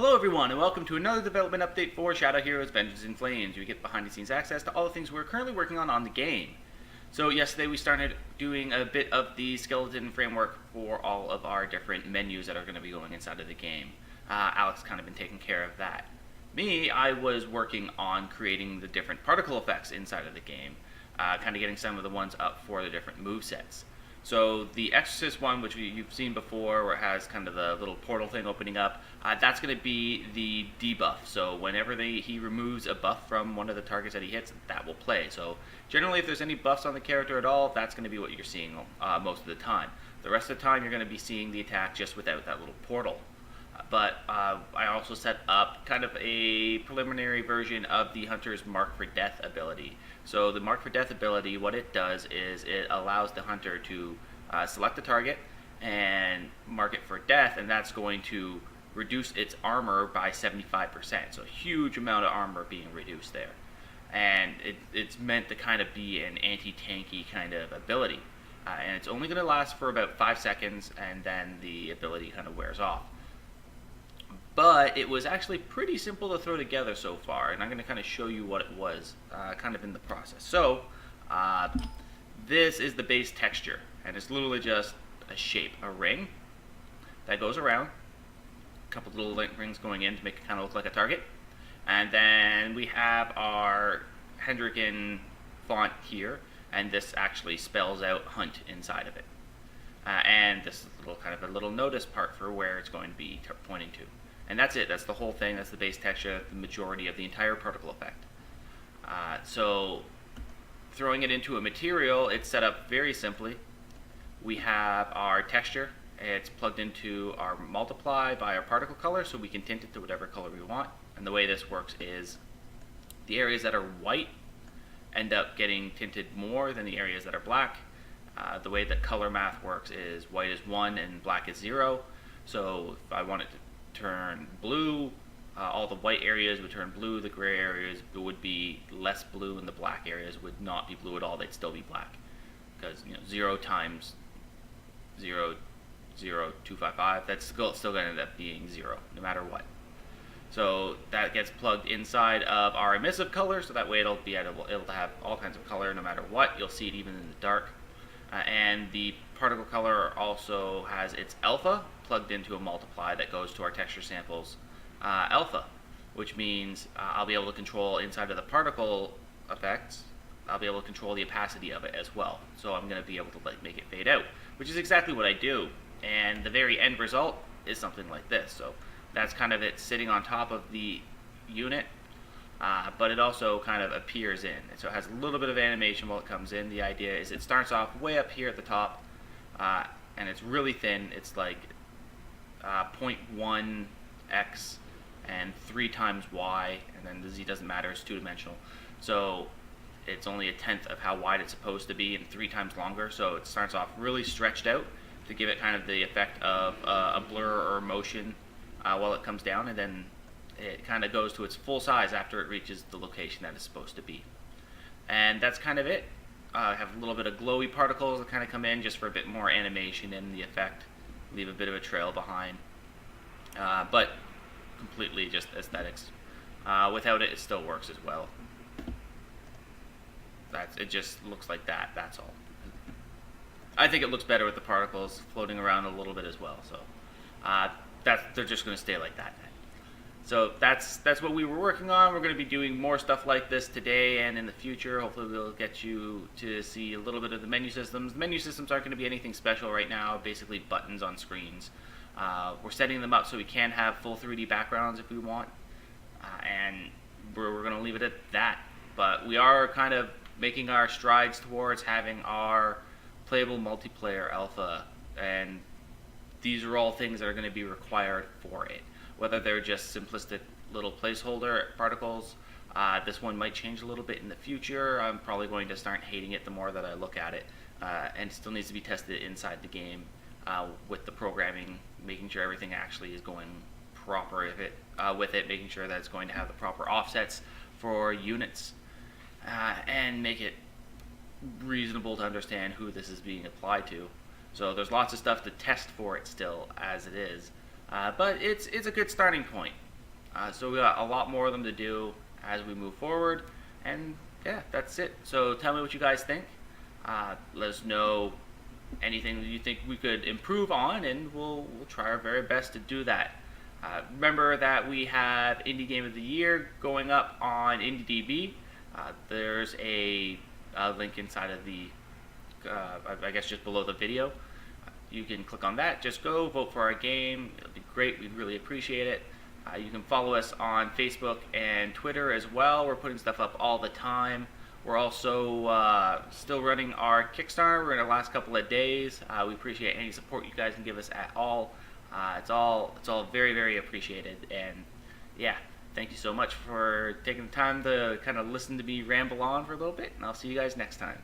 Hello everyone, and welcome to another development update for Shadow Heroes Vengeance in Flames. You get behind the scenes access to all the things we're currently working on the game. So yesterday we started doing a bit of the skeleton framework for all of our different menus that are going to be going inside of the game. Alex kind of been taking care of that. Me, I was working on creating the different particle effects inside of the game, kind of getting some of the ones up for the different movesets. So the Exorcist one, which you've seen before, where it has kind of the little portal thing opening up, that's going to be the debuff. So whenever he removes a buff from one of the targets that he hits, that will play. So generally, if there's any buffs on the character at all, that's going to be what you're seeing most of the time. The rest of the time, you're going to be seeing the attack just without that little portal. But I also set up kind of a preliminary version of the Hunter's Mark for Death ability. So the Mark for Death ability, what it does is it allows the Hunter to select a target and mark it for death, and that's going to reduce its armor by 75%. So a huge amount of armor being reduced there. And it's meant to kind of be an anti-tanky kind of ability. And it's only going to last for about 5 seconds, and then the ability kind of wears off. But it was actually pretty simple to throw together so far, and I'm going to kind of show you what it was kind of in the process. So this is the base texture, and it's literally just a shape, a ring that goes around, a couple little rings going in to make it kind of look like a target, and then we have our Hendricken font here, and this actually spells out hunt inside of it. And this is kind of a little notice part for where it's going to be pointing to. And that's it. That's the whole thing. That's the base texture, the majority of the entire particle effect. So throwing it into a material, it's set up very simply. We have our texture. It's plugged into our multiply by our particle color, so we can tint it to whatever color we want. And the way this works is the areas that are white end up getting tinted more than the areas that are black. The way that color math works is white is 1 and black is 0. So if I want it to turn blue, all the white areas would turn blue, the gray areas would be less blue, and the black areas would not be blue at all, they'd still be black. Because 0 times 0, 0, 255, that's still going to end up being 0, no matter what. So that gets plugged inside of our emissive color, so that way it'll have all kinds of color no matter what. You'll see it even in the dark. And the particle color also has its alpha plugged into a multiply that goes to our texture samples alpha, which means I'll be able to control inside of the particle effects, I'll be able to control the opacity of it as well. So I'm going to be able to make it fade out, which is exactly what I do. And the very end result is something like this. So that's kind of it sitting on top of the unit. But it also kind of appears in. And so it has a little bit of animation while it comes in. The idea is it starts off way up here at the top, and it's really thin. It's like 0.1 x and 3 times y, and then the z doesn't matter, it's two-dimensional. So it's only a tenth of how wide it's supposed to be and 3 times longer. So it starts off really stretched out to give it kind of the effect of a blur or motion while it comes down, and then it kind of goes to its full size after it reaches the location that it's supposed to be. And that's kind of it. I have a little bit of glowy particles that kind of come in just for a bit more animation in the effect, leave a bit of a trail behind, but completely just aesthetics. Without it, it still works as well. It just looks like that, that's all. I think it looks better with the particles floating around a little bit as well, so they're just going to stay like that. So that's what we were working on. We're going to be doing more stuff like this today and in the future. Hopefully we'll get you to see a little bit of the menu systems. The menu systems aren't going to be anything special right now, basically buttons on screens. We're setting them up so we can have full 3D backgrounds if we want, and we're going to leave it at that. But we are kind of making our strides towards having our playable multiplayer alpha, and these are all things that are going to be required for it. Whether they're just simplistic little placeholder particles, this one might change a little bit in the future. I'm probably going to start hating it the more that I look at it, and it still needs to be tested inside the game with the programming, making sure everything actually is going proper with it, making sure that it's going to have the proper offsets for units, and make it reasonable to understand who this is being applied to. So there's lots of stuff to test for it still as it is. But it's a good starting point. So we got a lot more of them to do as we move forward. And yeah, that's it. So tell me what you guys think. Let us know anything that you think we could improve on, and we'll try our very best to do that. Remember that we have Indie Game of the Year going up on IndieDB. There's a link inside of the, I guess just below the video. You can click on that. Just go vote for our game. It'll be great. We'd really appreciate it. You can follow us on Facebook and Twitter as well. We're putting stuff up all the time. We're also still running our Kickstarter. We're in the last couple of days. We appreciate any support you guys can give us at all. It's all very, very appreciated. And yeah, thank you so much for taking the time to kind of listen to me ramble on for a little bit. And I'll see you guys next time.